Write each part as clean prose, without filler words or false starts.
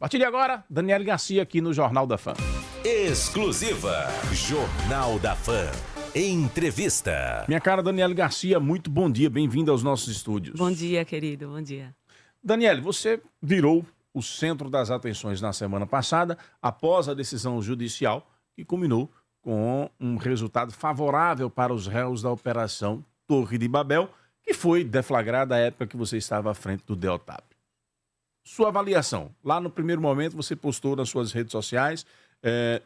A partir de agora, Daniele Garcia aqui no Jornal da Fã. Exclusiva Jornal da Fã. Entrevista. Minha cara Daniele Garcia, muito bom dia, bem-vinda aos nossos estúdios. Bom dia, querido, bom dia. Daniele, você virou o centro das atenções na semana passada, após a decisão judicial que culminou com um resultado favorável para os réus da Operação Torre de Babel, que foi deflagrada à época que você estava à frente do Deltap. Sua avaliação. Lá no primeiro momento você postou nas suas redes sociais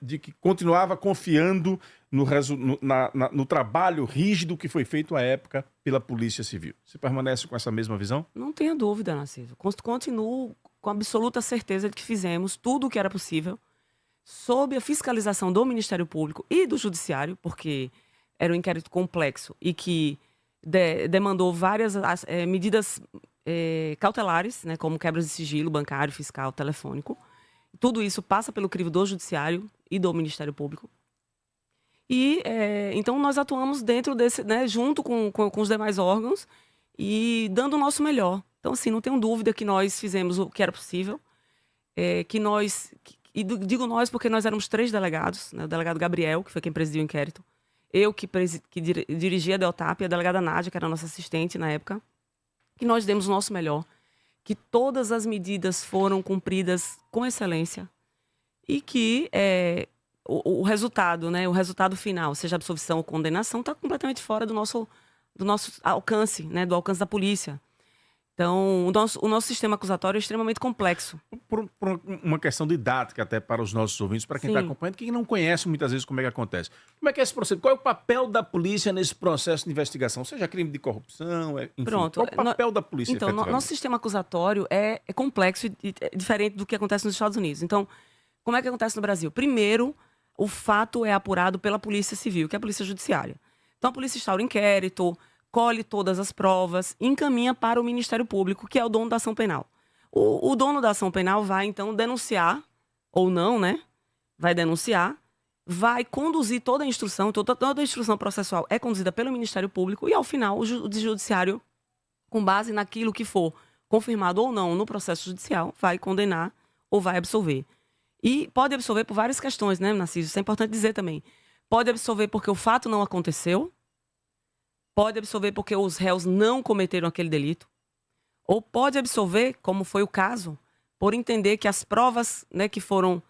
de que continuava confiando no trabalho rígido que foi feito à época pela Polícia Civil. Você permanece com essa mesma visão? Não tenha dúvida, Narciso. Continuo com absoluta certeza de que fizemos tudo o que era possível sob a fiscalização do Ministério Público e do Judiciário, porque era um inquérito complexo e que demandou várias medidas cautelares, né, como quebras de sigilo bancário, fiscal, telefônico. Tudo isso passa pelo crivo do Judiciário e do Ministério Público. E, então, nós atuamos dentro desse, né, junto com os demais órgãos e dando o nosso melhor. Então, assim, não tenho dúvida que nós fizemos o que era possível, digo nós porque nós éramos 3 delegados, né, o delegado Gabriel, que foi quem presidiu o inquérito, eu que dirigia a Deltap, e a delegada Nádia, que era a nossa assistente na época, que nós demos o nosso melhor, que todas as medidas foram cumpridas com excelência e que o resultado, né, o resultado final, seja absolvição ou condenação, está completamente fora do nosso alcance, né, do alcance da polícia. Então, o nosso sistema acusatório é extremamente complexo. Por uma questão didática até para os nossos ouvintes, para quem está acompanhando, que não conhece muitas vezes como é que acontece. Como é que é esse processo? Qual é o papel da polícia nesse processo de investigação? Seja crime de corrupção, enfim, Pronto. Qual é o papel da polícia, então, nosso sistema acusatório é complexo e diferente do que acontece nos Estados Unidos. Então, como é que acontece no Brasil? Primeiro, o fato é apurado pela Polícia Civil, que é a Polícia Judiciária. Então, a polícia instaura inquérito, colhe todas as provas, encaminha para o Ministério Público, que é o dono da ação penal. O dono da ação penal vai, então, denunciar, ou não, né? Vai denunciar, vai conduzir toda a instrução, toda a instrução processual é conduzida pelo Ministério Público e, ao final, o Judiciário, com base naquilo que for confirmado ou não no processo judicial, vai condenar ou vai absolver. E pode absolver por várias questões, né, Narciso? Isso é importante dizer também. Pode absolver porque o fato não aconteceu, pode absolver porque os réus não cometeram aquele delito, ou pode absolver, como foi o caso, por entender que as provas, né, que foram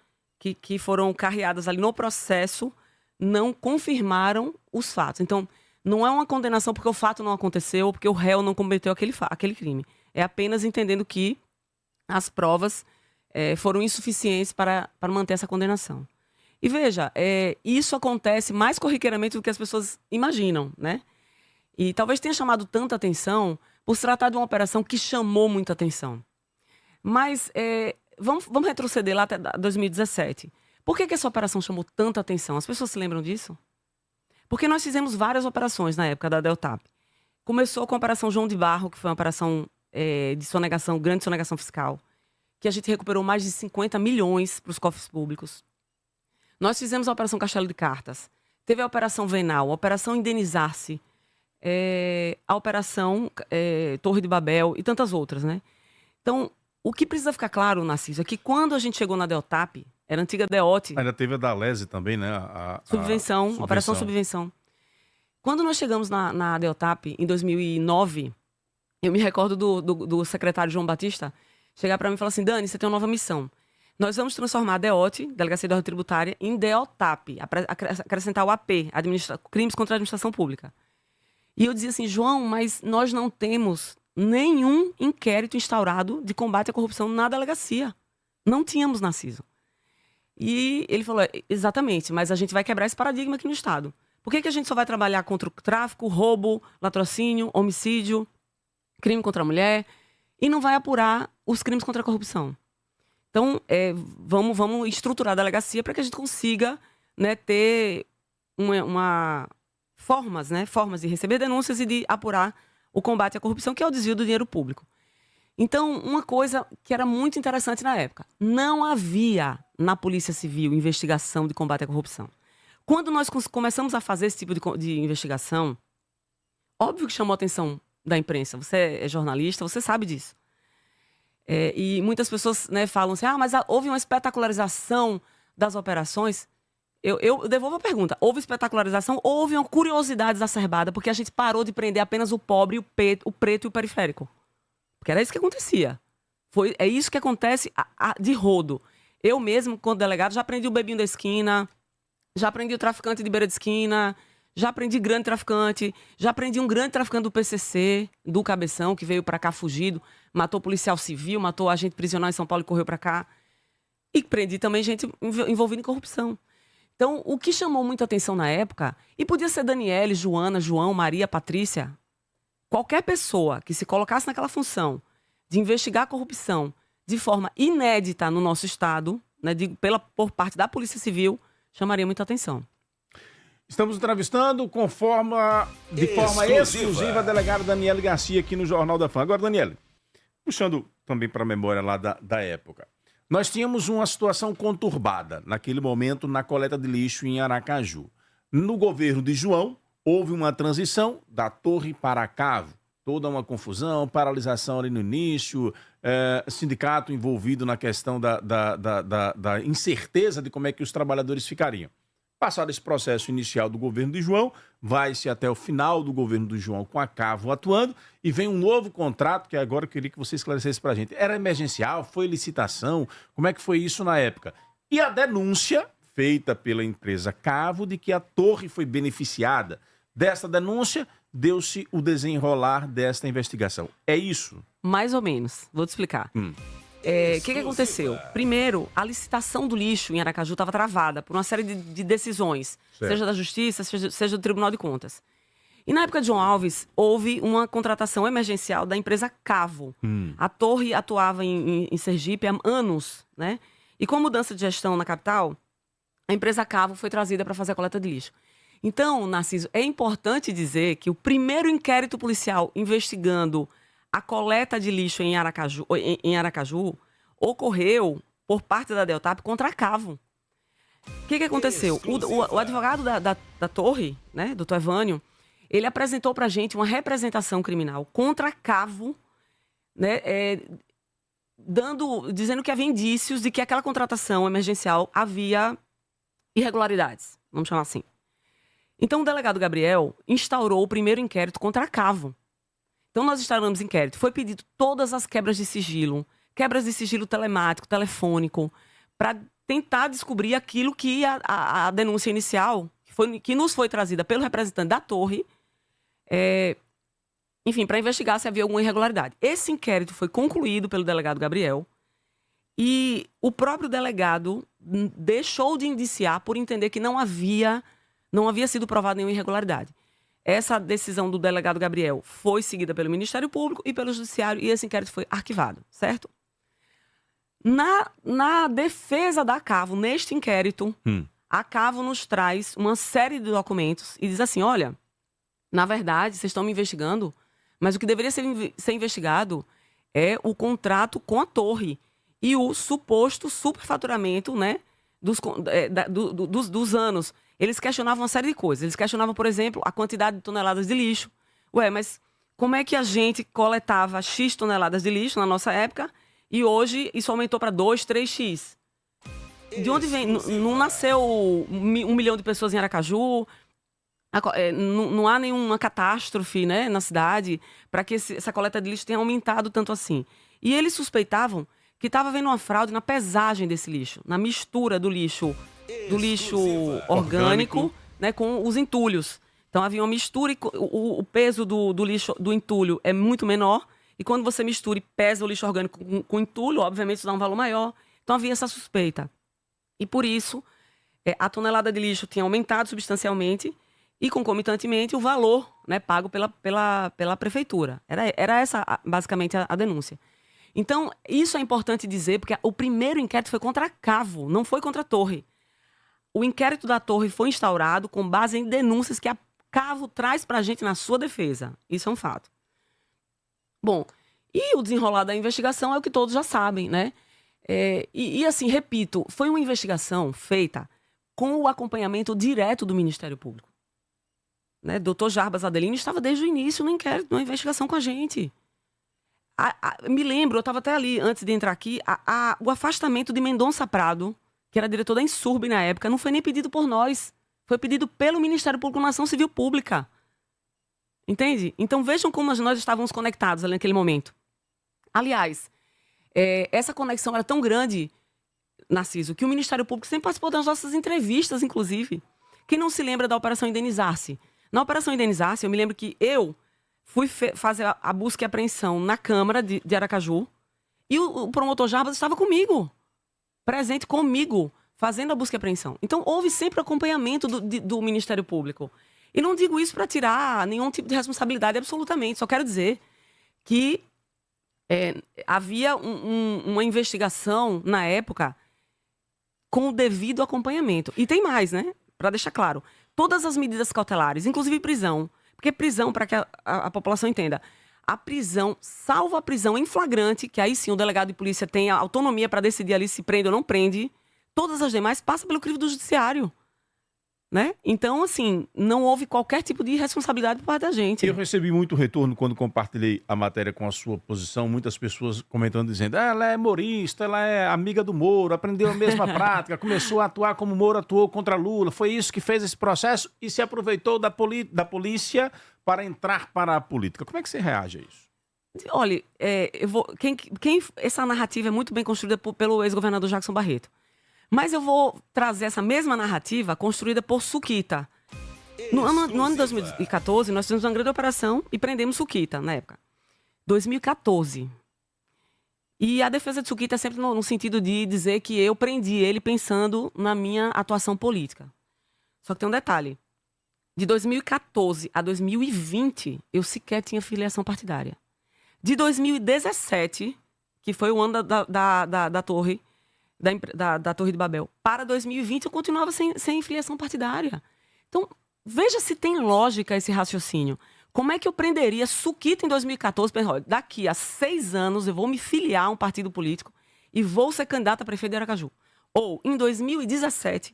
carreadas ali no processo não confirmaram os fatos. Então, não é uma condenação porque o fato não aconteceu ou porque o réu não cometeu aquele crime. É apenas entendendo que as provas foram insuficientes para manter essa condenação. E veja, isso acontece mais corriqueiramente do que as pessoas imaginam, né? E talvez tenha chamado tanta atenção por se tratar de uma operação que chamou muita atenção. Mas vamos retroceder lá até 2017. Por que essa operação chamou tanta atenção? As pessoas se lembram disso? Porque nós fizemos várias operações na época da Deltap. Começou com a Operação João de Barro, que foi uma operação de sonegação, grande sonegação fiscal, que a gente recuperou mais de 50 milhões para os cofres públicos. Nós fizemos a Operação Castelo de Cartas. Teve a Operação Venal, a Operação Indenizar-se, a Operação Torre de Babel e tantas outras, né? Então, o que precisa ficar claro, Narciso, é que quando a gente chegou na Deltap, era a antiga DEOT. Ainda teve a da Lese também, né? Subvenção, Operação Subvenção. Quando nós chegamos na Deltap, em 2009, eu me recordo do secretário João Batista chegar para mim e falar assim: Dani, você tem uma nova missão. Nós vamos transformar a DEOT, Delegacia de Ordem Tributária, em DEOTAP, acrescentar o AP, Crimes contra a Administração Pública. E eu dizia assim: João, mas nós não temos nenhum inquérito instaurado de combate à corrupção na delegacia. Não tínhamos, Narciso. E ele falou: exatamente, mas a gente vai quebrar esse paradigma aqui no Estado. Por que a gente só vai trabalhar contra o tráfico, roubo, latrocínio, homicídio, crime contra a mulher, e não vai apurar os crimes contra a corrupção? Então, vamos estruturar a delegacia para que a gente consiga, né, ter formas de receber denúncias e de apurar o combate à corrupção, que é o desvio do dinheiro público. Então, uma coisa que era muito interessante na época: não havia na Polícia Civil investigação de combate à corrupção. Quando nós começamos a fazer esse tipo de investigação, óbvio que chamou a atenção da imprensa. Você é jornalista, você sabe disso. E muitas pessoas, né, falam assim, mas houve uma espetacularização das operações. Eu devolvo a pergunta. Houve espetacularização ou houve uma curiosidade exacerbada porque a gente parou de prender apenas o pobre, o preto e o periférico? Porque era isso que acontecia. É isso que acontece de rodo. Eu mesmo, quando delegado, já prendi o bebinho da esquina, já prendi o traficante de beira de esquina, já prendi grande traficante, já prendi um grande traficante do PCC, do Cabeção, que veio para cá fugido, matou policial civil, matou agente prisional em São Paulo e correu para cá. E prendi também gente envolvida em corrupção. Então, o que chamou muita atenção na época, e podia ser Daniele, Joana, João, Maria, Patrícia, qualquer pessoa que se colocasse naquela função de investigar a corrupção de forma inédita no nosso Estado, né, por parte da Polícia Civil, chamaria muita atenção. Estamos entrevistando de forma exclusiva a delegada Daniele Garcia aqui no Jornal da Fã. Agora, Daniele, puxando também para a memória lá da época, nós tínhamos uma situação conturbada naquele momento na coleta de lixo em Aracaju. No governo de João, houve uma transição da Torre para a Cavo. Toda uma confusão, paralisação ali no início, sindicato envolvido na questão da incerteza de como é que os trabalhadores ficariam. Passado esse processo inicial do governo de João, vai-se até o final do governo do João com a Cavo atuando e vem um novo contrato que agora eu queria que você esclarecesse para a gente. Era emergencial? Foi licitação? Como é que foi isso na época? E a denúncia feita pela empresa Cavo de que a torre foi beneficiada. Dessa denúncia, deu-se o desenrolar desta investigação. É isso? Mais ou menos. Vou te explicar. O que aconteceu? Primeiro, a licitação do lixo em Aracaju estava travada por uma série de decisões, certo, seja da Justiça, seja do Tribunal de Contas. E na época de João Alves, houve uma contratação emergencial da empresa Cavo. A torre atuava em Sergipe há anos, né? E com a mudança de gestão na capital, a empresa Cavo foi trazida para fazer a coleta de lixo. Então, Narciso, é importante dizer que o primeiro inquérito policial investigando a coleta de lixo em Aracaju ocorreu por parte da Deltap contra a Cavo. O que aconteceu? O advogado da torre, né, doutor Evânio, ele apresentou para a gente uma representação criminal contra a Cavo, né, dizendo que havia indícios de que aquela contratação emergencial havia irregularidades, vamos chamar assim. Então, o delegado Gabriel instaurou o primeiro inquérito contra a Cavo. Então, nós instauramos inquérito. Foi pedido todas as quebras de sigilo telemático, telefônico, para tentar descobrir aquilo que a denúncia inicial, que nos foi trazida pelo representante da torre, enfim, para investigar se havia alguma irregularidade. Esse inquérito foi concluído pelo delegado Gabriel e o próprio delegado deixou de indiciar por entender que não havia sido provada nenhuma irregularidade. Essa decisão do delegado Gabriel foi seguida pelo Ministério Público e pelo Judiciário e esse inquérito foi arquivado, certo? Na defesa da Cavo, neste inquérito, a Cavo nos traz uma série de documentos e diz assim, olha, na verdade, vocês estão me investigando, mas o que deveria ser investigado é o contrato com a torre e o suposto superfaturamento, né, dos anos. Eles questionavam uma série de coisas. Eles questionavam, por exemplo, a quantidade de toneladas de lixo. Mas como é que a gente coletava X toneladas de lixo na nossa época e hoje isso aumentou para 2, 3X? De onde vem? Não nasceu 1 milhão de pessoas em Aracaju? Não há nenhuma catástrofe, né, na cidade para que essa coleta de lixo tenha aumentado tanto assim. E eles suspeitavam que estava havendo uma fraude na pesagem desse lixo, na mistura do lixo orgânico, né, com os entulhos. Então havia uma mistura e o peso do lixo do entulho é muito menor. E quando você mistura e pesa o lixo orgânico com entulho, obviamente isso dá um valor maior. Então havia essa suspeita. E por isso, a tonelada de lixo tinha aumentado substancialmente e, concomitantemente, o valor, né, pago pela prefeitura. Era essa, basicamente, a denúncia. Então, isso é importante dizer, porque o primeiro inquérito foi contra a Cavo, não foi contra a torre. O inquérito da torre foi instaurado com base em denúncias que a Cavo traz para a gente na sua defesa. Isso é um fato. Bom, e o desenrolar da investigação é o que todos já sabem, né? Assim, repito, foi uma investigação feita com o acompanhamento direto do Ministério Público. Né? Dr. Jarbas Adelino estava desde o início no inquérito, na investigação com a gente. Me lembro, eu estava até ali, antes de entrar aqui, o afastamento de Mendonça Prado, que era diretor da Insurb na época, não foi nem pedido por nós. Foi pedido pelo Ministério Público na Ação Civil Pública. Entende? Então vejam como nós estávamos conectados ali naquele momento. Aliás, essa conexão era tão grande, Narciso, que o Ministério Público sempre participou das nossas entrevistas, inclusive. Quem não se lembra da Operação Indenizar-se? Na Operação Indenizar-se, eu me lembro que eu fui fazer a busca e apreensão na Câmara de Aracaju e o promotor Jarbas estava comigo, presente comigo, fazendo a busca e apreensão. Então, houve sempre acompanhamento do Ministério Público. E não digo isso para tirar nenhum tipo de responsabilidade, absolutamente. Só quero dizer que havia uma investigação, na época, com o devido acompanhamento. E tem mais, né? Para deixar claro. Todas as medidas cautelares, inclusive prisão. Porque prisão, para que a população entenda, a prisão, salvo a prisão em flagrante, que aí sim o delegado de polícia tem a autonomia para decidir ali se prende ou não prende, todas as demais passam pelo crivo do judiciário. Né? Então, assim, não houve qualquer tipo de responsabilidade por parte da gente. Eu recebi muito retorno quando compartilhei a matéria com a sua posição, muitas pessoas comentando, dizendo, ela é morista, ela é amiga do Moro, aprendeu a mesma prática, começou a atuar como o Moro atuou contra Lula, foi isso que fez esse processo e se aproveitou da polícia para entrar para a política. Como é que você reage a isso? Olha, essa narrativa é muito bem construída pelo ex-governador Jackson Barreto. Mas eu vou trazer essa mesma narrativa construída por Suquita. No ano de 2014, nós fizemos uma grande operação e prendemos Suquita, na época. 2014. E a defesa de Suquita é sempre no sentido de dizer que eu prendi ele pensando na minha atuação política. Só que tem um detalhe. De 2014 a 2020, eu sequer tinha filiação partidária. De 2017, que foi o ano da Torre... Da Torre de Babel, para 2020 eu continuava sem filiação partidária. Então, veja se tem lógica esse raciocínio. Como é que eu prenderia Suquita em 2014? Daqui a 6 anos eu vou me filiar a um partido político e vou ser candidata a prefeito de Aracaju. Ou, em 2017,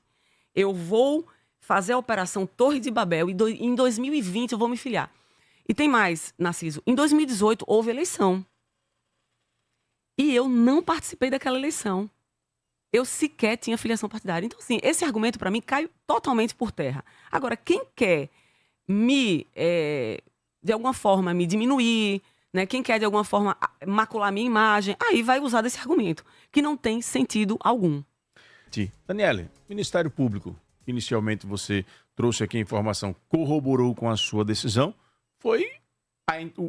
eu vou fazer a operação Torre de Babel e em 2020 eu vou me filiar. E tem mais, Narciso. Em 2018 houve eleição. E eu não participei daquela eleição. Eu sequer tinha filiação partidária. Então, assim, esse argumento, para mim, cai totalmente por terra. Agora, quem quer de alguma forma, me diminuir, né? Quem quer, de alguma forma, macular minha imagem, aí vai usar desse argumento, que não tem sentido algum. Daniele, Ministério Público, inicialmente você trouxe aqui a informação, corroborou com a sua decisão, foi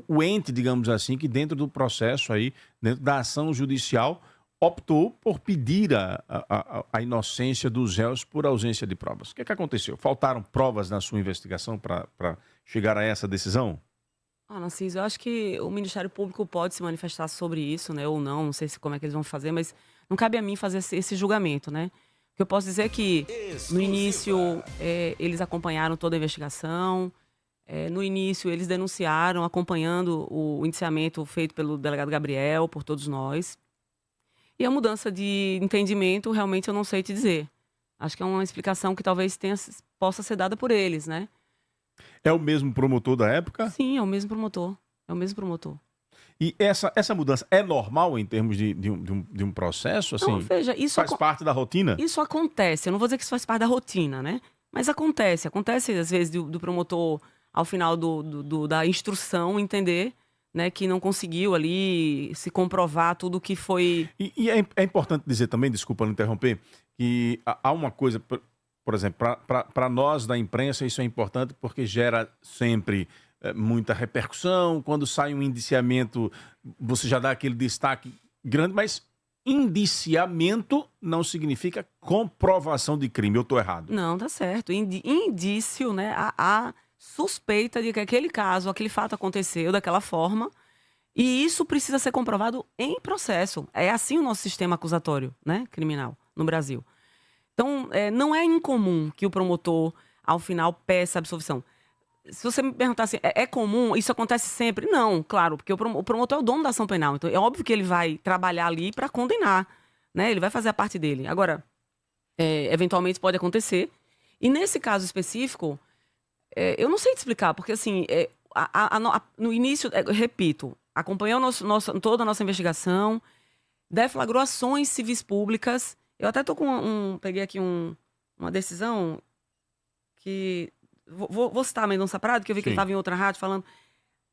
o ente, digamos assim, que dentro do processo aí, dentro da ação judicial, optou por pedir a inocência dos réus por ausência de provas. O que aconteceu? Faltaram provas na sua investigação para chegar a essa decisão? Narciso, eu acho que o Ministério Público pode se manifestar sobre isso, né, ou não sei como é que eles vão fazer, mas não cabe a mim fazer esse julgamento, né? O que eu posso dizer é que, no início, eles acompanharam toda a investigação, no início, eles denunciaram, acompanhando o indiciamento feito pelo delegado Gabriel, por todos nós. E a mudança de entendimento, realmente, eu não sei te dizer. Acho que é uma explicação que talvez possa ser dada por eles, né? É o mesmo promotor da época? Sim, é o mesmo promotor. É o mesmo promotor. E essa mudança é normal em termos de um processo? Assim, não, veja, isso faz parte da rotina? Isso acontece. Eu não vou dizer que isso faz parte da rotina, né? Mas acontece. Acontece, às vezes, do promotor, ao final da instrução, entender, né, que não conseguiu ali se comprovar tudo que foi... E é importante dizer também, desculpa não interromper, que há uma coisa, por exemplo, para nós da imprensa isso é importante porque gera sempre muita repercussão, quando sai um indiciamento você já dá aquele destaque grande, mas indiciamento não significa comprovação de crime, eu estou errado? Não, tá certo. Indício, né, a suspeita de que aquele caso, aquele fato aconteceu daquela forma, e isso precisa ser comprovado em processo. É assim o nosso sistema acusatório, né, criminal no Brasil. Então, não é incomum que o promotor, ao final, peça absolvição. Se você me perguntar assim, é comum? Isso acontece sempre? Não, claro, porque o promotor é o dono da ação penal. Então, é óbvio que ele vai trabalhar ali para condenar, né? Ele vai fazer a parte dele. Agora, eventualmente pode acontecer. E nesse caso específico, eu não sei te explicar, porque assim, no início, repito, acompanhou toda a nossa investigação, deflagrou ações civis públicas. Eu até tô com peguei aqui uma decisão que... Vou citar a Mendonça Prado, que eu vi que ele estava em outra rádio falando.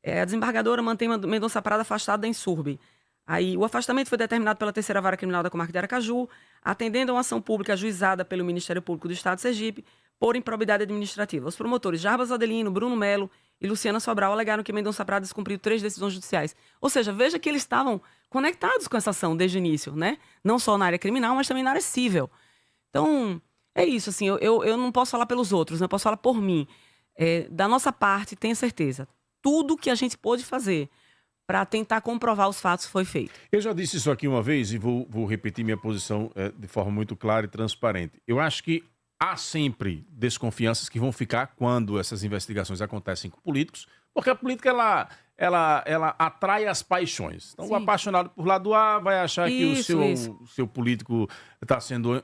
A desembargadora mantém Mendonça Prado afastado da Insurb. Aí, o afastamento foi determinado pela Terceira Vara Criminal da Comarca de Aracaju, atendendo a uma ação pública ajuizada pelo Ministério Público do Estado de Sergipe por improbidade administrativa. Os promotores Jarbas Adelino, Bruno Melo e Luciana Sobral alegaram que Mendonça Prado descumpriu 3 decisões judiciais. Ou seja, veja que eles estavam conectados com essa ação desde o início, né? Não só na área criminal, mas também na área civil. Então, é isso, assim, eu não posso falar pelos outros, né? Eu posso falar por mim. Da nossa parte, tenho certeza. Tudo que a gente pôde fazer para tentar comprovar os fatos foi feito. Eu já disse isso aqui uma vez e vou repetir minha posição de forma muito clara e transparente. Eu acho que há sempre desconfianças que vão ficar quando essas investigações acontecem com políticos, porque a política ela atrai as paixões. Então, sim, o apaixonado por lado A vai achar que o seu político está sendo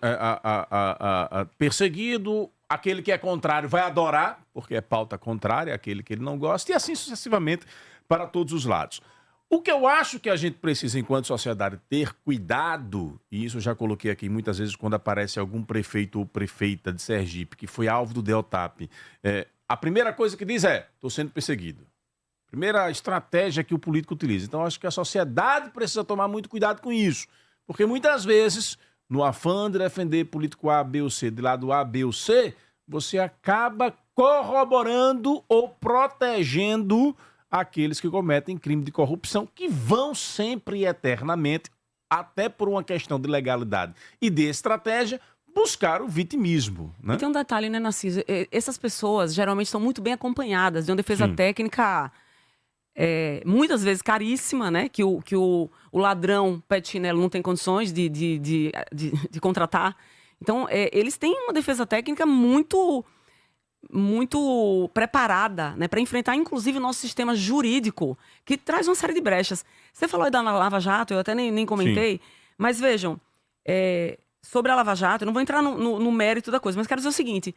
perseguido, aquele que é contrário vai adorar, porque é pauta contrária, aquele que ele não gosta, e assim sucessivamente para todos os lados. O que eu acho que a gente precisa, enquanto sociedade, ter cuidado, e isso eu já coloquei aqui muitas vezes quando aparece algum prefeito ou prefeita de Sergipe que foi alvo do Deltap, a primeira coisa que diz estou sendo perseguido. Primeira estratégia que o político utiliza. Então, acho que a sociedade precisa tomar muito cuidado com isso, porque muitas vezes, no afã de defender político A, B ou C, de lado A, B ou C, você acaba corroborando ou protegendo aqueles que cometem crime de corrupção, que vão sempre e eternamente, até por uma questão de legalidade e de estratégia, buscar o vitimismo. Né? E tem um detalhe, né, Narciso? Essas pessoas geralmente estão muito bem acompanhadas de uma defesa técnica muitas vezes caríssima, né? Que o ladrão pé de chinelo não tem condições de contratar. Então, eles têm uma defesa técnica muito preparada, né, para enfrentar, inclusive, o nosso sistema jurídico, que traz uma série de brechas. Você falou aí da Lava Jato, eu até nem comentei, mas vejam, sobre a Lava Jato, eu não vou entrar no mérito da coisa, mas quero dizer o seguinte,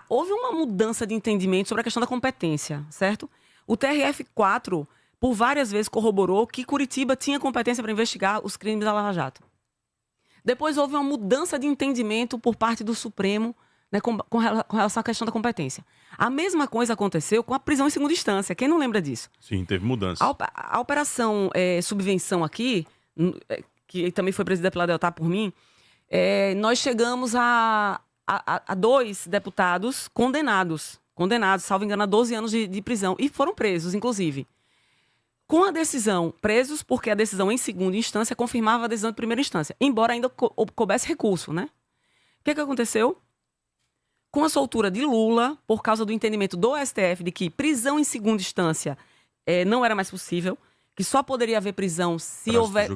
houve uma mudança de entendimento sobre a questão da competência, certo? O TRF4, por várias vezes, corroborou que Curitiba tinha competência para investigar os crimes da Lava Jato. Depois houve uma mudança de entendimento por parte do Supremo, né, com relação à questão da competência. A mesma coisa aconteceu com a prisão em segunda instância. Quem não lembra disso? Sim, teve mudança. A operação Subvenção aqui, que também foi presidida pela Deltap por mim, nós chegamos a 2 deputados condenados, salvo engano, a 12 anos de prisão. E foram presos, inclusive. Com a decisão, presos porque a decisão em segunda instância confirmava a decisão de primeira instância, embora ainda coubesse recurso, né? O que aconteceu? Com a soltura de Lula, por causa do entendimento do STF de que prisão em segunda instância não era mais possível, que só poderia haver prisão se houver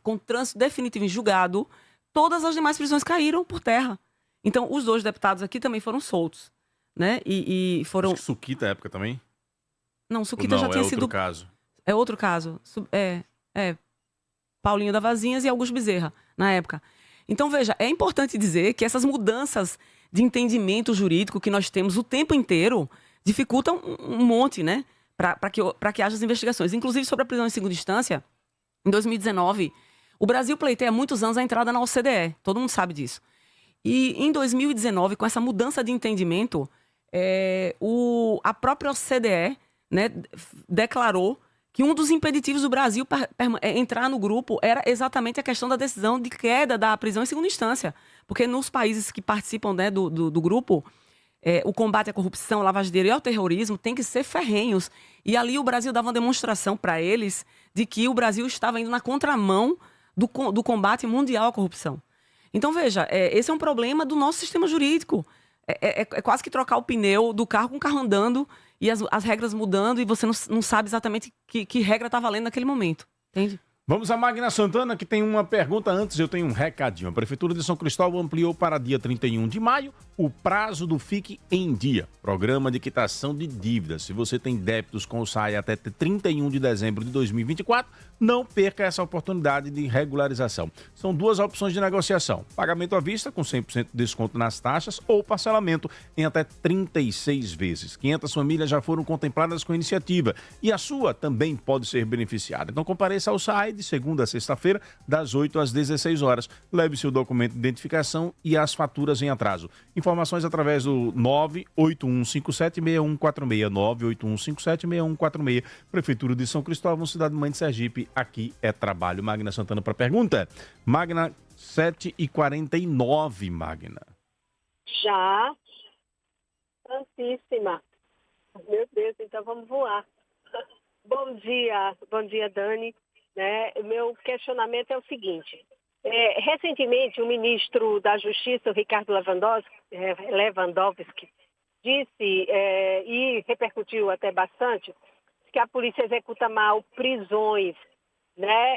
com trânsito definitivo em julgado, todas as demais prisões caíram por terra. Então, os 2 deputados aqui também foram soltos, né? E foram... Acho que Suquita, época também? Não, Suquita já tinha sido... Caso. É outro caso. Paulinho da Vazinhas e Augusto Bezerra, na época. Então, veja, é importante dizer que essas mudanças de entendimento jurídico que nós temos o tempo inteiro dificultam um monte, né? Para que haja as investigações. Inclusive, sobre a prisão em segunda instância, em 2019, o Brasil pleiteia há muitos anos a entrada na OCDE. Todo mundo sabe disso. E em 2019, com essa mudança de entendimento, a própria OCDE, né, declarou que um dos impeditivos do Brasil para entrar no grupo era exatamente a questão da decisão de queda da prisão em segunda instância. Porque nos países que participam, né, do grupo, o combate à corrupção, à lavagem de dinheiro e ao terrorismo tem que ser ferrenhos. E ali o Brasil dava uma demonstração para eles de que o Brasil estava indo na contramão do combate mundial à corrupção. Então, veja, esse é um problema do nosso sistema jurídico. É quase que trocar o pneu do carro com o carro andando e as regras mudando e você não sabe exatamente que regra está valendo naquele momento. Entende? Vamos a Magna Santana, que tem uma pergunta. Antes, eu tenho um recadinho. A Prefeitura de São Cristóvão ampliou para dia 31 de maio o prazo do Fique em Dia, programa de quitação de dívidas. Se você tem débitos com o SAI até 31 de dezembro de 2024, não perca essa oportunidade de regularização. São duas opções de negociação: pagamento à vista, com 100% de desconto nas taxas, ou parcelamento em até 36 vezes. 500 famílias já foram contempladas com a iniciativa e a sua também pode ser beneficiada. Então, compareça ao SAI de segunda a sexta-feira, das 8 às 16 horas. Leve seu documento de identificação e as faturas em atraso. Informações através do 981576146, 981576146. Prefeitura de São Cristóvão, cidade mãe de Sergipe. Aqui é trabalho. Magna Santana para pergunta. Magna 7h49, Magna. Já. Santíssima. Meu Deus, então vamos voar. Bom dia, Dani. Meu questionamento é o seguinte. Recentemente, o ministro da Justiça, o Ricardo Lewandowski, disse e repercutiu até bastante que a polícia executa mal prisões,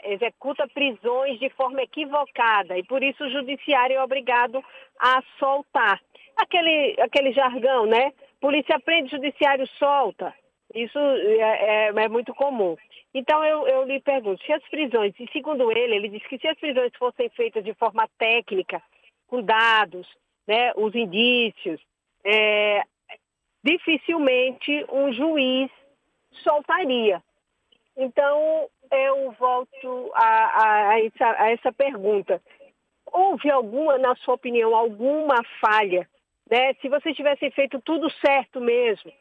executa prisões de forma equivocada e por isso o judiciário é obrigado a soltar. Aquele jargão, polícia prende, judiciário solta. Isso é muito comum. Então, eu lhe pergunto, se as prisões, e segundo ele disse que se as prisões fossem feitas de forma técnica, com dados, os indícios, dificilmente um juiz soltaria. Então, eu volto a essa pergunta. Houve na sua opinião, alguma falha? Se vocês tivessem feito tudo certo mesmo,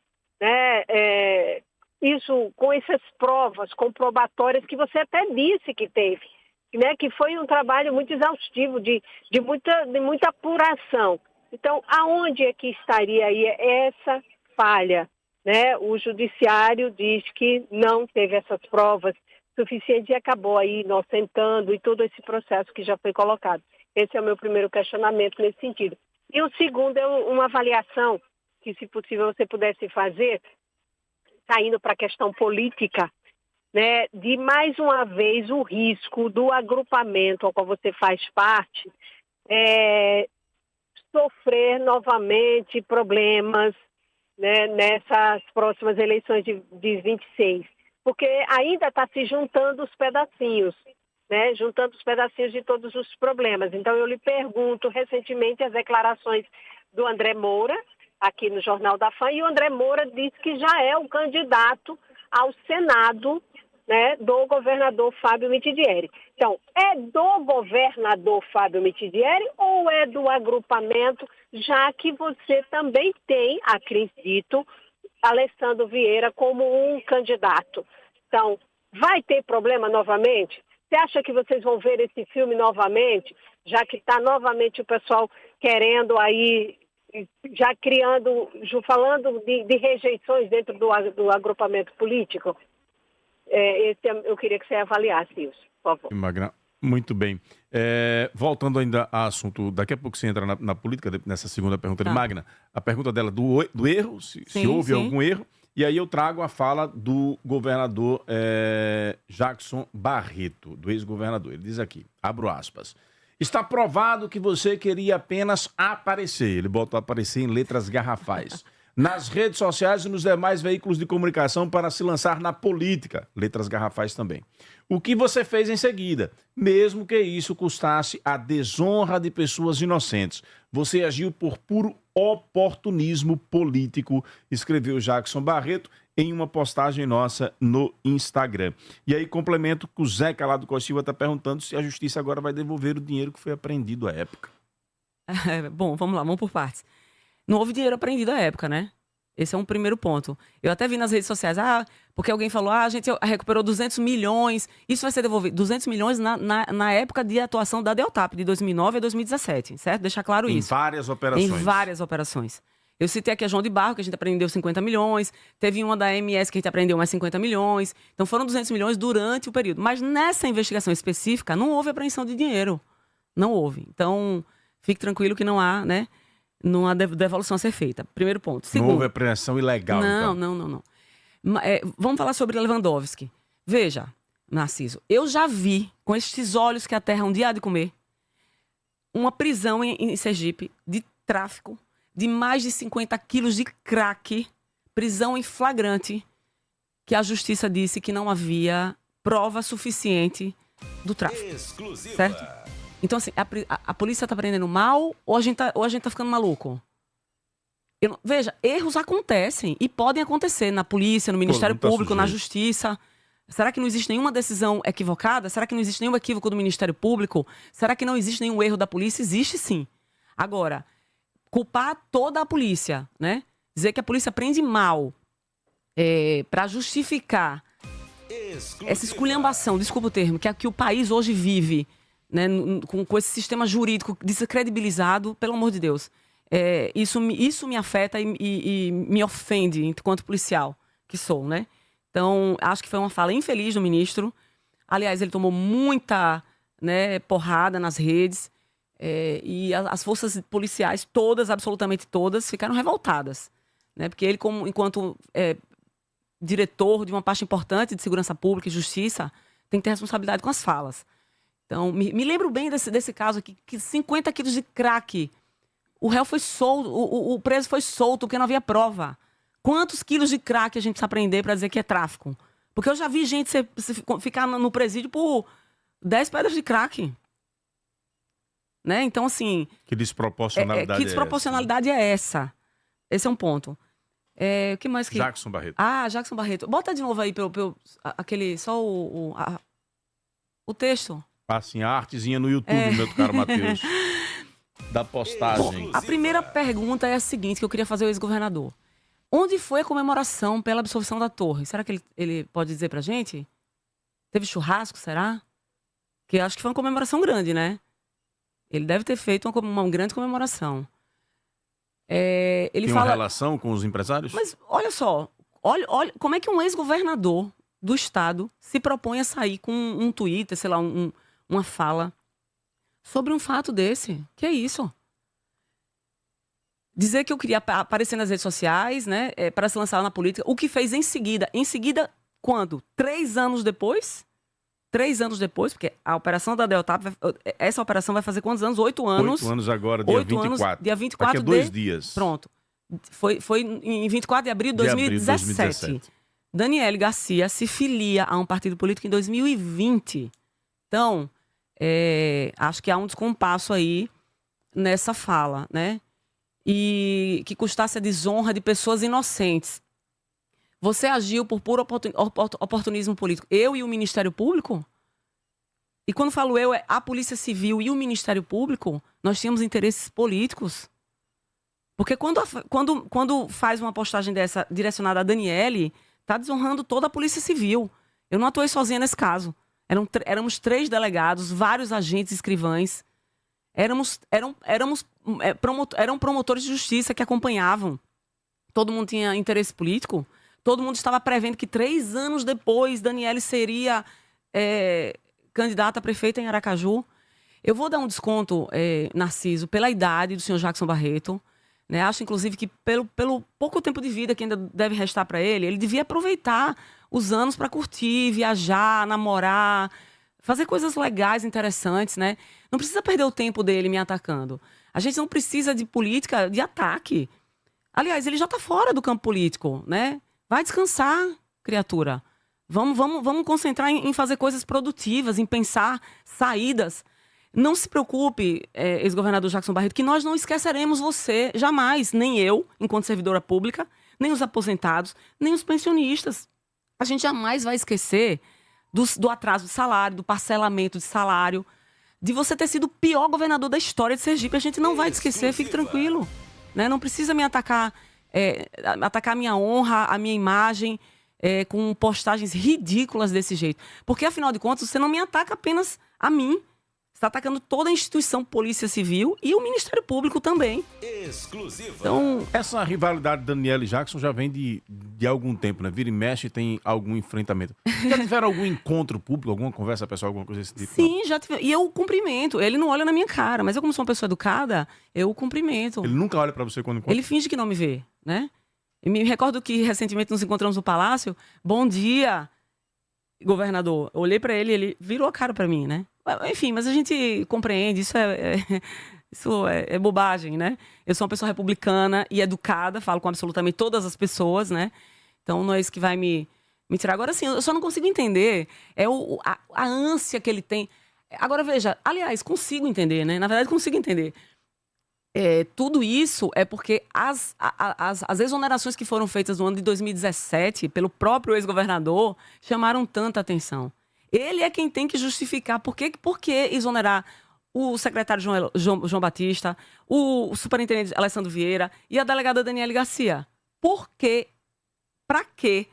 isso com essas provas comprobatórias que você até disse que teve, que foi um trabalho muito exaustivo, de muita apuração. Então, aonde é que estaria aí essa falha? O judiciário diz que não teve essas provas suficientes e acabou aí inocentando e todo esse processo que já foi colocado. Esse é o meu primeiro questionamento nesse sentido. E o segundo é uma avaliação que, se possível, você pudesse fazer, saindo para a questão política, de mais uma vez o risco do agrupamento ao qual você faz parte sofrer novamente problemas nessas próximas eleições de 26, porque ainda está se juntando os pedacinhos, juntando os pedacinhos de todos os problemas. Então eu lhe pergunto, recentemente as declarações do André Moura, aqui no Jornal da Fã, e o André Moura disse que já é o candidato ao Senado, do governador Fábio Mitidieri. Então, é do governador Fábio Mitidieri ou é do agrupamento, já que você também tem, acredito, Alessandro Vieira como um candidato? Então, vai ter problema novamente? Você acha que vocês vão ver esse filme novamente, já que está novamente o pessoal querendo aí, já criando, falando de rejeições dentro do agrupamento político? Eu queria que você avaliasse isso, por favor. Magna, muito bem. Voltando ainda ao assunto, daqui a pouco você entra na política, nessa segunda pergunta de Magna, a pergunta dela do erro, se houve algum erro, e aí eu trago a fala do governador Jackson Barreto, do ex-governador. Ele diz aqui, abro aspas: está provado que você queria apenas aparecer. Ele botou aparecer em letras garrafais. Nas redes sociais e nos demais veículos de comunicação para se lançar na política. Letras garrafais também. O que você fez em seguida? Mesmo que isso custasse a desonra de pessoas inocentes. Você agiu por puro oportunismo político, escreveu Jackson Barreto em uma postagem nossa no Instagram. E aí complemento que o Zeca lá do Cochiva está perguntando se a justiça agora vai devolver o dinheiro que foi apreendido à época. Bom, vamos lá, vamos por partes. Não houve dinheiro apreendido à época, Esse é um primeiro ponto. Eu até vi nas redes sociais, porque alguém falou, a gente recuperou 200 milhões, isso vai ser devolvido. 200 milhões na época de atuação da Deltap, de 2009 a 2017, certo? Deixar claro isso. Em várias operações. Em várias operações. Eu citei aqui a João de Barro, que a gente apreendeu 50 milhões, teve uma da MS que a gente apreendeu mais 50 milhões, então foram 200 milhões durante o período. Mas nessa investigação específica, não houve apreensão de dinheiro. Não houve. Então, fique tranquilo que não há, não há devolução a ser feita. Primeiro ponto. Segundo, não houve apreensão ilegal, não. Vamos falar sobre Lewandowski. Veja, Narciso, eu já vi, com estes olhos que a terra um dia há de comer, uma prisão em Sergipe de tráfico de mais de 50 quilos de crack, prisão em flagrante, que a justiça disse que não havia prova suficiente do tráfico. Exclusiva. Certo? Então, assim, a polícia tá prendendo mal ou a gente tá ficando maluco? Veja, erros acontecem e podem acontecer na polícia, no Ministério Público, na Justiça. Será que não existe nenhuma decisão equivocada? Será que não existe nenhum equívoco do Ministério Público? Será que não existe nenhum erro da polícia? Existe sim. Agora, culpar toda a polícia, né? Dizer que a polícia prende mal para justificar essa esculhambação, desculpa o termo, que o país hoje vive, né, com esse sistema jurídico descredibilizado, pelo amor de Deus. Isso me afeta e me ofende enquanto policial que sou, né? Então, acho que foi uma fala infeliz do ministro. Aliás, ele tomou muita, né, porrada nas redes. E as forças policiais, todas, absolutamente todas, ficaram revoltadas. Né? Porque ele, enquanto diretor de uma parte importante de segurança pública e justiça, tem que ter responsabilidade com as falas. Então, me lembro bem desse caso aqui, que 50 quilos de crack. O réu foi solto, o preso foi solto porque não havia prova. Quantos quilos de crack a gente precisa prender para dizer que é tráfico? Porque eu já vi gente ficar no presídio por 10 pedras de crack. Né? Então, assim... Que desproporcionalidade que desproporcionalidade é essa? Esse é um ponto. O que mais que... Jackson Barreto. Jackson Barreto. Bota de novo aí aquele... Só o texto. Assim, a artezinha no YouTube, meu caro Matheus. Da postagem. A primeira pergunta é a seguinte, que eu queria fazer ao ex-governador. Onde foi a comemoração pela absolvição da Torre? Será que ele pode dizer pra gente? Teve churrasco, será? Que acho que foi uma comemoração grande, né? Ele deve ter feito uma grande comemoração. Ele Tem uma relação com os empresários? Mas olha só, olha como é que um ex-governador do estado se propõe a sair com um Twitter, sei lá, uma fala sobre um fato desse. Que é isso? Dizer que eu queria aparecer nas redes sociais, né, para se lançar na política. O que fez em seguida? Em seguida, quando? 3 anos depois? 3 anos depois, porque a operação da Deltap, essa operação vai fazer quantos anos? 8 anos. 8 anos agora, dia 24. Anos, dia 24 Daqui a 2 dias. Pronto. Foi em 24 de abril de 2017. Daniele Garcia se filia a um partido político em 2020. Então, acho que há um descompasso aí nessa fala, né? E que custasse a desonra de pessoas inocentes. Você agiu por puro oportunismo político. Eu e o Ministério Público? E quando falo eu, é a Polícia Civil e o Ministério Público, nós tínhamos interesses políticos. Porque quando faz uma postagem dessa direcionada a Daniele, está desonrando toda a Polícia Civil. Eu não atuei sozinha nesse caso. Éramos 3 delegados, vários agentes escrivães. Eram promotores de justiça que acompanhavam. Todo mundo tinha interesse político. Todo mundo estava prevendo que 3 anos depois Daniele seria candidata a prefeita em Aracaju. Eu vou dar um desconto, Narciso, pela idade do senhor Jackson Barreto. Né? Acho, inclusive, que pelo pouco tempo de vida que ainda deve restar para ele devia aproveitar os anos para curtir, viajar, namorar, fazer coisas legais, interessantes, né? Não precisa perder o tempo dele me atacando. A gente não precisa de política de ataque. Aliás, ele já está fora do campo político, né? Vai descansar, criatura. Vamos concentrar em fazer coisas produtivas, em pensar saídas. Não se preocupe, ex-governador Jackson Barreto, que nós não esqueceremos você, jamais. Nem eu, enquanto servidora pública, nem os aposentados, nem os pensionistas. A gente jamais vai esquecer do atraso de salário, do parcelamento de salário, de você ter sido o pior governador da história de Sergipe. A gente não vai te esquecer, fique tranquilo. Né? Não precisa me atacar a minha honra, a minha imagem, com postagens ridículas desse jeito. Porque, afinal de contas, você não me ataca apenas a mim. Você está atacando toda a instituição Polícia Civil e o Ministério Público também. Exclusiva. Então, essa rivalidade Daniele e Jackson já vem de algum tempo, né? Vira e mexe e tem algum enfrentamento. Já tiveram algum encontro público, alguma conversa pessoal, alguma coisa desse tipo? Sim, já tive. E eu cumprimento. Ele não olha na minha cara, mas eu, como sou uma pessoa educada, eu cumprimento. Ele nunca olha pra você quando encontra? Ele finge que não me vê, né? E me recordo que recentemente nos encontramos no Palácio. Bom dia. governador, eu olhei para ele, ele virou a cara para mim, né? Enfim, mas a gente compreende, isso é bobagem, né? Eu sou uma pessoa republicana e educada, falo com absolutamente todas as pessoas, né? Então não é isso que vai me tirar. Agora, assim, eu só não consigo entender a ânsia que ele tem. Agora, veja, aliás, consigo entender, né? Na verdade, consigo entender. Tudo isso é porque as exonerações que foram feitas no ano de 2017 pelo próprio ex-governador chamaram tanta atenção. Ele é quem tem que justificar por que exonerar o secretário João Batista, o superintendente Alessandro Vieira e a delegada Daniele Garcia. Por quê? Para quê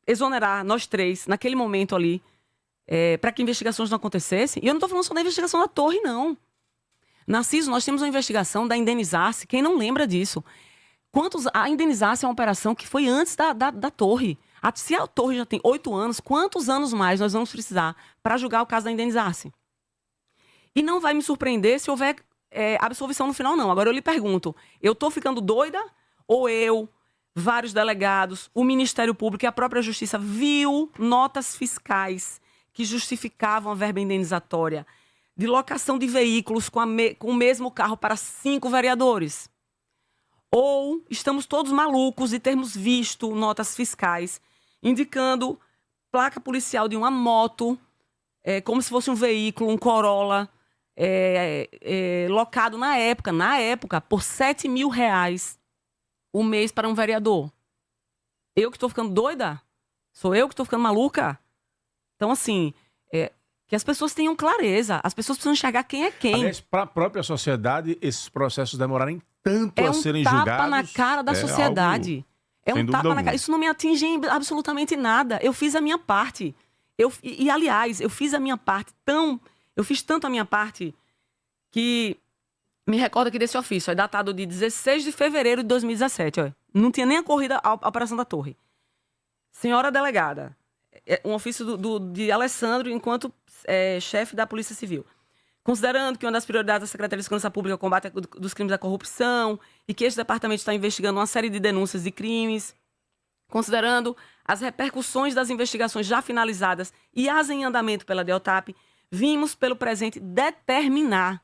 exonerar nós três naquele momento ali, para que investigações não acontecessem? E eu não estou falando só da investigação da Torre, não. Narciso, nós temos uma investigação da Indenizasse. Quem não lembra disso? A Indenizasse é uma operação que foi antes da Torre. Se a Torre já tem 8 anos, quantos anos mais nós vamos precisar para julgar o caso da Indenizasse? E não vai me surpreender se houver absolvição no final, não. Agora eu lhe pergunto, eu estou ficando doida? Ou vários delegados, o Ministério Público e a própria Justiça viu notas fiscais que justificavam a verba indenizatória de locação de veículos com o mesmo carro para 5 vereadores? Ou estamos todos malucos de termos visto notas fiscais indicando placa policial de uma moto, como se fosse um veículo, um Corolla, locado na época, por R$7 mil o mês para um vereador? Eu que estou ficando doida? Sou eu que estou ficando maluca? Então, assim, que as pessoas tenham clareza. As pessoas precisam enxergar quem é quem. Aliás, para a própria sociedade, esses processos demorarem tanto a serem julgados. É um tapa na cara da sociedade. É um tapa na cara. Isso não me atinge em absolutamente nada. Eu fiz a minha parte. Aliás, eu fiz a minha parte eu fiz tanto a minha parte que me recordo aqui desse ofício. É datado de 16 de fevereiro de 2017. Ó. Não tinha nem ocorrido a Operação da Torre. Senhora delegada, um ofício de Alessandro enquanto chefe da Polícia Civil. Considerando que uma das prioridades da Secretaria de Segurança Pública é o combate dos crimes da corrupção e que este departamento está investigando uma série de denúncias de crimes, considerando as repercussões das investigações já finalizadas e as em andamento pela DEOTAP, vimos pelo presente determinar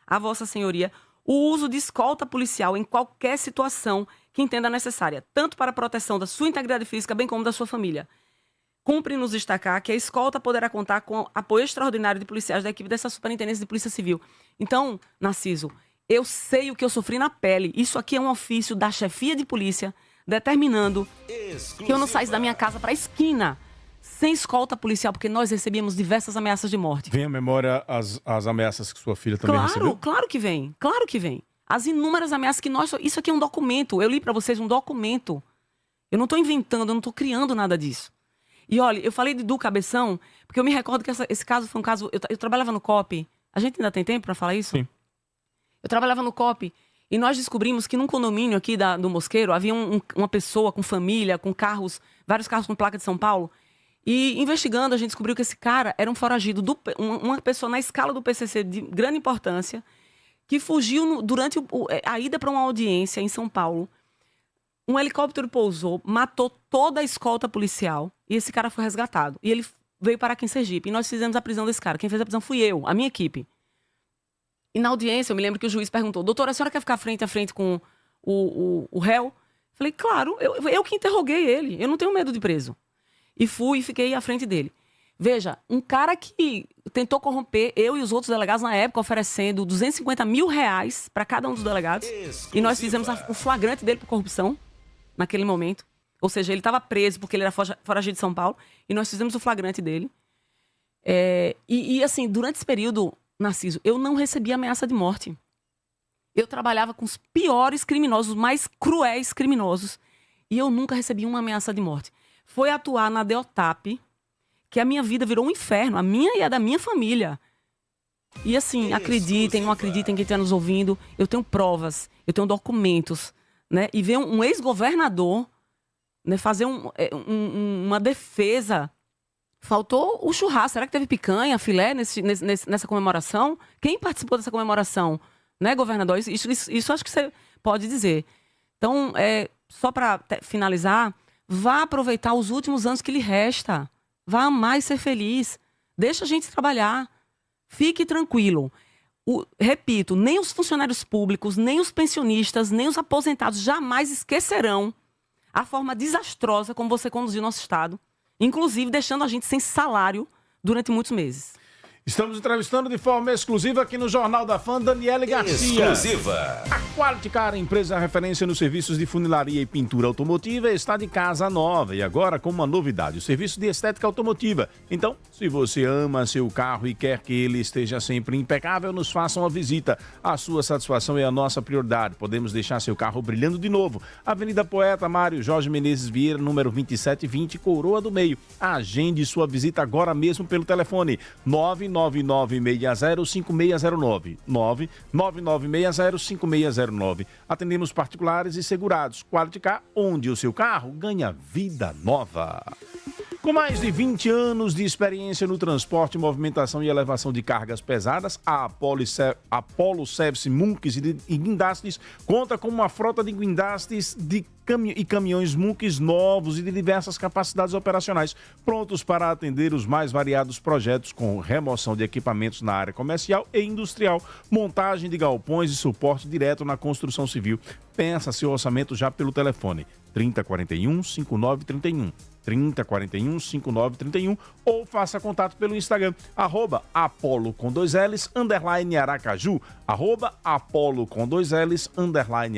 a Vossa Senhoria o uso de escolta policial em qualquer situação que entenda necessária, tanto para a proteção da sua integridade física, bem como da sua família. Cumpre nos destacar que a escolta poderá contar com apoio extraordinário de policiais da equipe dessa Superintendência de Polícia Civil. Então, Narciso, eu sei o que eu sofri na pele. Isso aqui é um ofício da chefia de polícia determinando que eu não saísse da minha casa para a esquina sem escolta policial, porque nós recebíamos diversas ameaças de morte. Vem à memória as ameaças que sua filha também recebeu? Claro que vem. Claro que vem. As inúmeras ameaças que nós... Isso aqui é um documento. Eu li para vocês um documento. Eu não estou inventando, eu não estou criando nada disso. E olha, eu falei de Du Cabeção, porque eu me recordo que esse caso foi um caso... Eu trabalhava no COP. A gente ainda tem tempo para falar isso? Sim. Eu trabalhava no COP e nós descobrimos que num condomínio aqui do Mosqueiro havia uma pessoa com família, com carros, vários carros com placa de São Paulo. E investigando, a gente descobriu que esse cara era um foragido, uma pessoa na escala do PCC de grande importância, que fugiu durante a ida para uma audiência em São Paulo. Um helicóptero pousou, matou toda a escolta policial e esse cara foi resgatado. E ele veio parar aqui em Sergipe. E nós fizemos a prisão desse cara. Quem fez a prisão fui eu, a minha equipe. E na audiência, eu me lembro que o juiz perguntou: doutora, a senhora quer ficar frente a frente com o réu? Falei, claro, eu que interroguei ele. Eu não tenho medo de preso. E fui e fiquei à frente dele. Veja, um cara que tentou corromper eu e os outros delegados na época, oferecendo R$250 mil para cada um dos delegados. E nós fizemos o flagrante dele por corrupção naquele momento. Ou seja, ele estava preso porque ele era foragido de São Paulo. E nós fizemos o flagrante dele. Assim, durante esse período, Narciso, eu não recebi ameaça de morte. Eu trabalhava com os piores criminosos, os mais cruéis criminosos. E eu nunca recebi uma ameaça de morte. Foi atuar na DEOTAP que a minha vida virou um inferno, a minha e a da minha família. E assim, acreditem, não acreditem quem está nos ouvindo, eu tenho provas, eu tenho documentos, né? E ver um ex-governador, né, fazer uma defesa. Faltou o churrasco. Será que teve picanha, filé nessa comemoração? Quem participou dessa comemoração? Né, governador? Isso acho que você pode dizer. Então, só para finalizar, Vá aproveitar os últimos anos que lhe resta. Vá amar e ser feliz. Deixa a gente trabalhar. Fique tranquilo. Repito, nem os funcionários públicos, nem os pensionistas, nem os aposentados jamais esquecerão a forma desastrosa como você conduziu nosso Estado, inclusive deixando a gente sem salário durante muitos meses. Estamos entrevistando de forma exclusiva aqui no Jornal da Fã, Daniele Garcia. Exclusiva. A Qualitycar, empresa referência nos serviços de funilaria e pintura automotiva, está de casa nova e agora com uma novidade, o serviço de estética automotiva. Então, se você ama seu carro e quer que ele esteja sempre impecável, nos faça uma visita. A sua satisfação é a nossa prioridade. Podemos deixar seu carro brilhando de novo. Avenida Poeta Mário Jorge Menezes Vieira, número 2720, Coroa do Meio. Agende sua visita agora mesmo pelo telefone 999605609. 999605609. Atendemos particulares e segurados. Qualitycar, onde o seu carro ganha vida nova. Com mais de 20 anos de experiência no transporte, movimentação e elevação de cargas pesadas, a Apollo Service Munks e Guindastes conta com uma frota de guindastes e caminhões Munks novos e de diversas capacidades operacionais, prontos para atender os mais variados projetos com remoção de equipamentos na área comercial e industrial, montagem de galpões e suporte direto na construção civil. Peça seu orçamento já pelo telefone 3041-5931. 3041-5931 ou faça contato pelo Instagram, @Apollo com 2Ls, _Aracaju, @Apollo com 2Ls,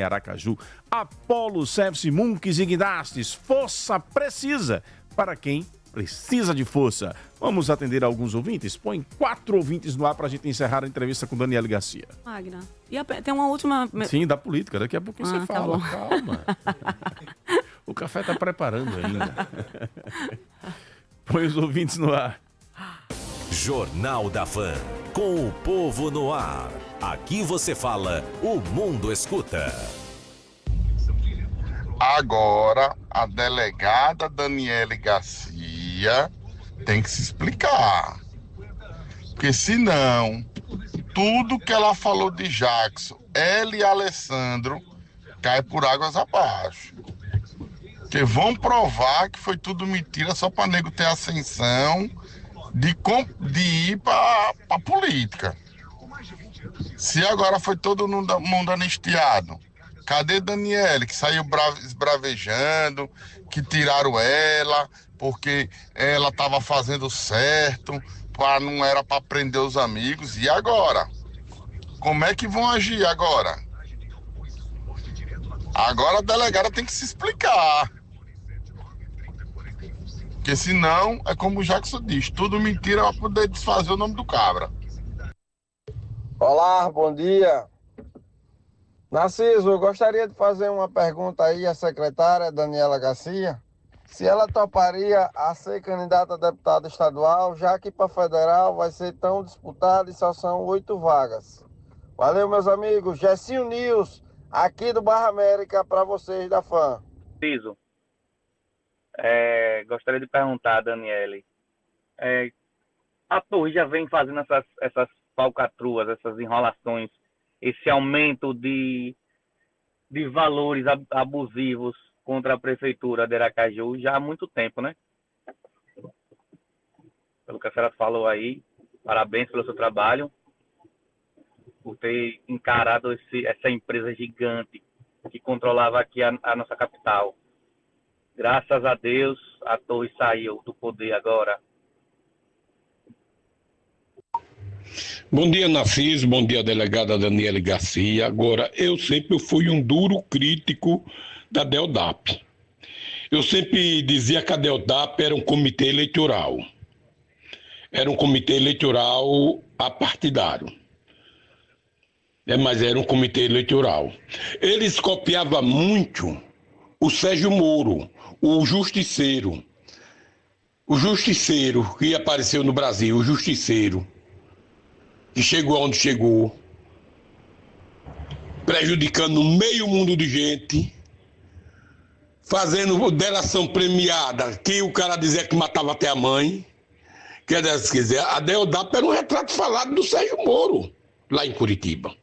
_Aracaju. Apollo Service Munks e Guindastes, força precisa para quem precisa de força. Vamos atender alguns ouvintes? Põe 4 ouvintes no ar para a gente encerrar a entrevista com Daniele Garcia. Magna, tem uma última... Sim, da política, daqui a pouco você fala. Tá Calma. O café está preparando ainda. Põe os ouvintes no ar. Jornal da Fã, com o povo no ar. Aqui você fala, o mundo escuta. Agora, a delegada Daniele Garcia tem que se explicar. Porque senão, tudo que ela falou de Jackson, ela e Alessandro, cai por águas abaixo. Porque vão provar que foi tudo mentira só para nego ter ascensão de ir para a política. Se agora foi todo mundo anistiado, cadê Daniele, que saiu esbravejando, que tiraram ela, porque ela estava fazendo certo, não era para prender os amigos. E agora? Como é que vão agir agora? Agora a delegada tem que se explicar. Porque senão, é como o Jackson diz, tudo mentira para poder desfazer o nome do cabra. Olá, bom dia. Narciso, eu gostaria de fazer uma pergunta aí à secretária Daniela Garcia, se ela toparia a ser candidata a deputada estadual, já que para federal vai ser tão disputado e só são 8 vagas. Valeu, meus amigos. Gessinho News, aqui do Barra América, para vocês da Fã. Narciso, gostaria de perguntar, Daniele, a Torre já vem fazendo essas falcatruas, essas enrolações, esse aumento de valores abusivos contra a prefeitura de Aracaju já há muito tempo, né? Pelo que a senhora falou aí, parabéns pelo seu trabalho, por ter encarado essa empresa gigante que controlava aqui a nossa capital. Graças a Deus, a Torre saiu do poder agora. Bom dia, Narciso. Bom dia, delegada Daniele Garcia. Agora, eu sempre fui um duro crítico da DELDAP. Eu sempre dizia que a DELDAP era um comitê eleitoral. Era um comitê eleitoral apartidário. Mas era um comitê eleitoral. Eles copiavam muito o Sérgio Moro, o justiceiro. O justiceiro que apareceu no Brasil, o justiceiro, que chegou onde chegou, prejudicando meio mundo de gente, fazendo delação premiada, que o cara dizia que matava até a mãe. Quer dizer, a DELDAP era um retrato falado do Sérgio Moro, lá em Curitiba.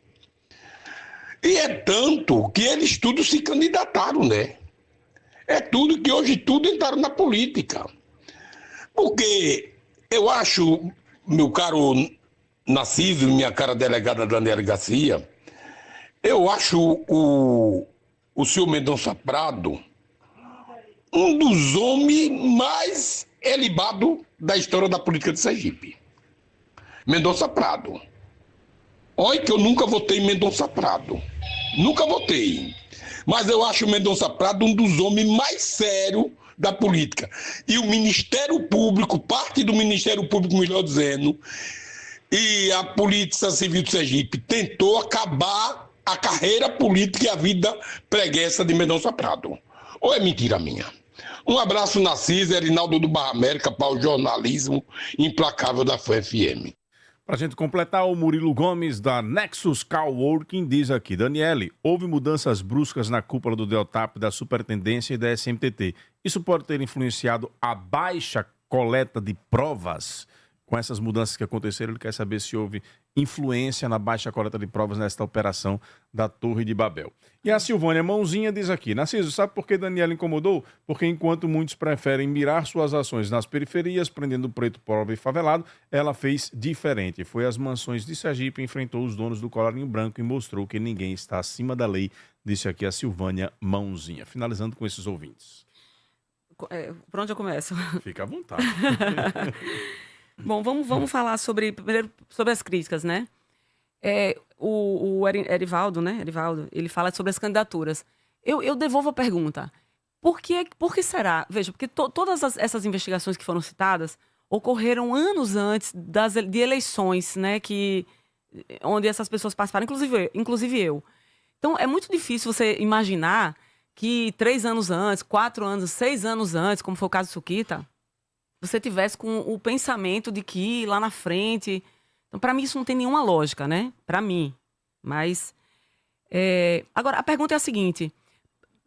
E é tanto que eles todos se candidataram, né? É tudo que hoje tudo entraram na política. Porque eu acho, meu caro Narciso, minha cara delegada Daniela Garcia, eu acho o senhor Mendonça Prado um dos homens mais elibados da história da política de Sergipe. Mendonça Prado. Olha que eu nunca votei em Mendonça Prado. Nunca votei. Mas eu acho o Mendonça Prado um dos homens mais sérios da política. E o Ministério Público, parte do Ministério Público, melhor dizendo, e a Polícia Civil de Sergipe tentou acabar a carreira política e a vida preguiça de Mendonça Prado. Ou é mentira minha? Um abraço, Narciso, Erinaldo do Barra América, para o jornalismo implacável da FUFM. Para a gente completar, o Murilo Gomes, da Nexus Coworking, diz aqui: Daniele, houve mudanças bruscas na cúpula do DELTAP, da Superintendência e da SMTT. Isso pode ter influenciado a baixa coleta de provas? Com essas mudanças que aconteceram, ele quer saber se houve influência na baixa coleta de provas nesta operação da Torre de Babel. E a Silvânia Mãozinha diz aqui: Narciso, sabe por que Daniela incomodou? Porque enquanto muitos preferem mirar suas ações nas periferias, prendendo o preto, pobre e favelado, ela fez diferente. Foi às mansões de Sergipe, enfrentou os donos do colarinho branco e mostrou que ninguém está acima da lei, disse aqui a Silvânia Mãozinha. Finalizando com esses ouvintes. Por onde eu começo? Fica à vontade. Bom, vamos falar primeiro sobre as críticas, né? O Erivaldo, né? Ele fala sobre as candidaturas. Eu devolvo a pergunta. Por que será? Veja, porque todas essas investigações que foram citadas ocorreram anos antes de eleições, né? Onde essas pessoas participaram, inclusive eu. Então, é muito difícil você imaginar que 3 anos antes, 4 anos, 6 anos antes, como foi o caso do Suquita, você tivesse com o pensamento de que lá na frente... Então, para mim, isso não tem nenhuma lógica, né? Para mim. Mas, agora, a pergunta é a seguinte.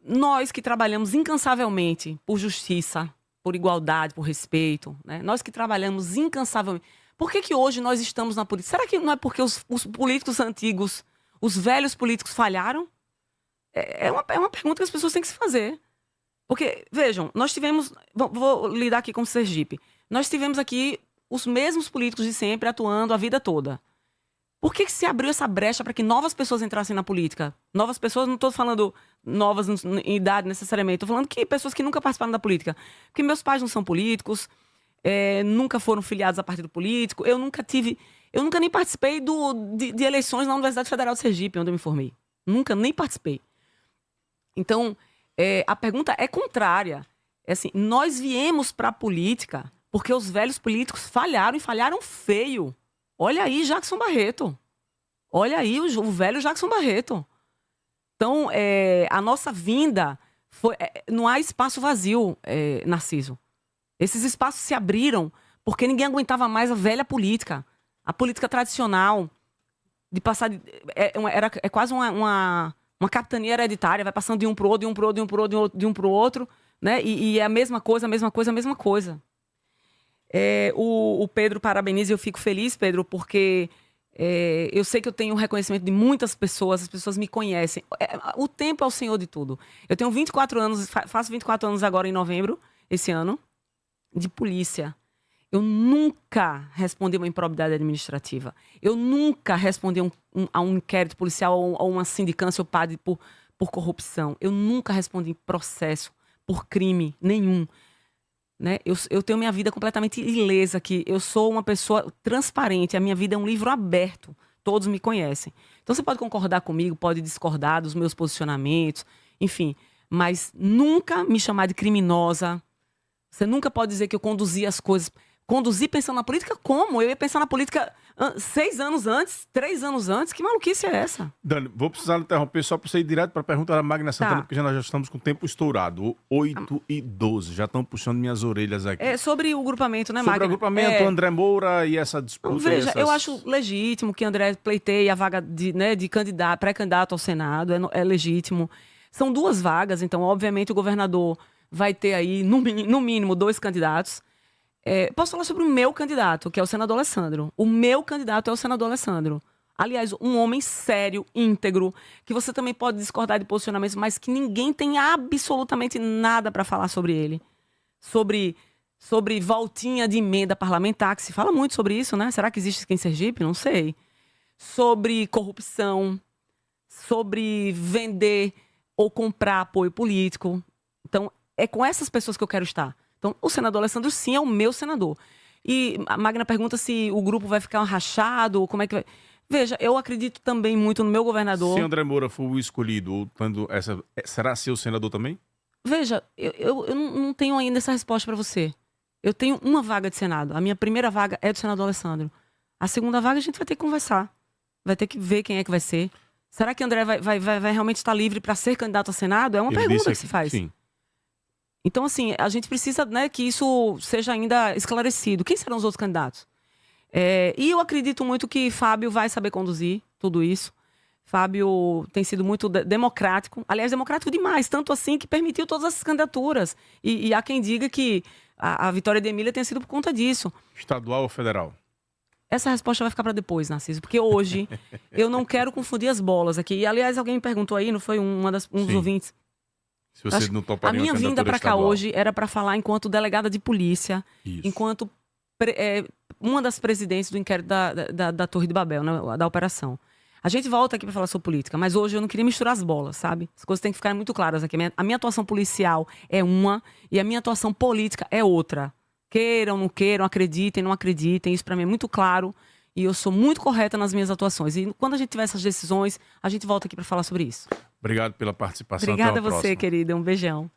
Nós que trabalhamos incansavelmente por justiça, por igualdade, por respeito, né? Nós que trabalhamos incansavelmente... Por que hoje nós estamos na política? Será que não é porque os políticos antigos, os velhos políticos falharam? É uma pergunta que as pessoas têm que se fazer. Porque, vejam, nós tivemos... Vou lidar aqui com o Sergipe. Nós tivemos aqui os mesmos políticos de sempre atuando a vida toda. Por que se abriu essa brecha para que novas pessoas entrassem na política? Novas pessoas, não estou falando novas em idade necessariamente, estou falando que pessoas que nunca participaram da política. Porque meus pais não são políticos, nunca foram filiados a partido político, eu nunca nem participei de eleições na Universidade Federal de Sergipe, onde eu me formei. Nunca, nem participei. Então... a pergunta é contrária. Assim, nós viemos para a política porque os velhos políticos falharam e falharam feio. Olha aí Jackson Barreto. Olha aí o velho Jackson Barreto. Então, a nossa vinda foi... não há espaço vazio, Narciso. Esses espaços se abriram porque ninguém aguentava mais a velha política. A política tradicional de passar... É quase uma capitania hereditária, vai passando de um pro outro, de um pro outro, de um pro outro, de um pro outro, né? E é a mesma coisa. O Pedro parabeniza e eu fico feliz, Pedro, porque eu sei que eu tenho um reconhecimento de muitas pessoas, as pessoas me conhecem. O tempo é o senhor de tudo. Eu tenho 24 anos, faço 24 anos agora em novembro, esse ano, de polícia. Eu nunca respondi uma improbidade administrativa. Eu nunca respondi a um inquérito policial ou a uma sindicância ou PAD por corrupção. Eu nunca respondi processo por crime nenhum. Né? Eu tenho minha vida completamente ilesa aqui. Eu sou uma pessoa transparente. A minha vida é um livro aberto. Todos me conhecem. Então você pode concordar comigo, pode discordar dos meus posicionamentos, enfim. Mas nunca me chamar de criminosa. Você nunca pode dizer que eu conduzi as coisas... Conduzir pensando na política como? Eu ia pensar na política 6 anos antes, 3 anos antes. Que maluquice é essa? Dani, vou precisar interromper só para você ir direto para a pergunta da Magna Santana, porque nós já estamos com o tempo estourado. 8h12. Já estão puxando minhas orelhas aqui. Sobre o grupamento, né, Magna? Sobre o grupamento, André Moura e essa disputa. Veja, eu acho legítimo que André pleiteie a vaga de candidato, pré-candidato ao Senado. É legítimo. São 2 vagas, então, obviamente, o governador vai ter aí, no mínimo, 2 candidatos. Posso falar sobre o meu candidato, que é o senador Alessandro. O meu candidato é o senador Alessandro. Aliás, um homem sério, íntegro, que você também pode discordar de posicionamentos, mas que ninguém tem absolutamente nada para falar sobre ele. Sobre voltinha de emenda parlamentar, que se fala muito sobre isso, né? Será que existe isso aqui em Sergipe? Não sei. Sobre corrupção, sobre vender ou comprar apoio político. Então, é com essas pessoas que eu quero estar. Então, o senador Alessandro, sim, é o meu senador. E a Magna pergunta se o grupo vai ficar rachado, ou como é que vai... Veja, eu acredito também muito no meu governador. Se André Moura for o escolhido, será seu senador também? Veja, eu não tenho ainda essa resposta para você. Eu tenho uma vaga de Senado. A minha primeira vaga é do senador Alessandro. A segunda vaga a gente vai ter que conversar. Vai ter que ver quem é que vai ser. Será que André vai realmente estar livre para ser candidato a Senado? É uma pergunta que se faz. Sim. Então, assim, a gente precisa, né, que isso seja ainda esclarecido. Quem serão os outros candidatos? E eu acredito muito que Fábio vai saber conduzir tudo isso. Fábio tem sido muito democrático. Aliás, democrático demais. Tanto assim que permitiu todas essas candidaturas. E há quem diga que a vitória de Emília tenha sido por conta disso. Estadual ou federal? Essa resposta vai ficar para depois, Narciso. Porque hoje eu não quero confundir as bolas aqui. E, aliás, alguém me perguntou aí, não foi um dos ouvintes? Se você não toparia a minha vinda para cá hoje era para falar enquanto delegada de polícia, enquanto uma das presidentes do inquérito da Torre de Babel, né, da operação. A gente volta aqui para falar sobre política, mas hoje eu não queria misturar as bolas, sabe? As coisas têm que ficar muito claras aqui. A minha atuação policial é uma e a minha atuação política é outra. Queiram, não queiram, acreditem, não acreditem, isso para mim é muito claro e eu sou muito correta nas minhas atuações. E quando a gente tiver essas decisões, a gente volta aqui para falar sobre isso. Obrigado pela participação. Obrigada Até a você, próxima. querida. Um beijão.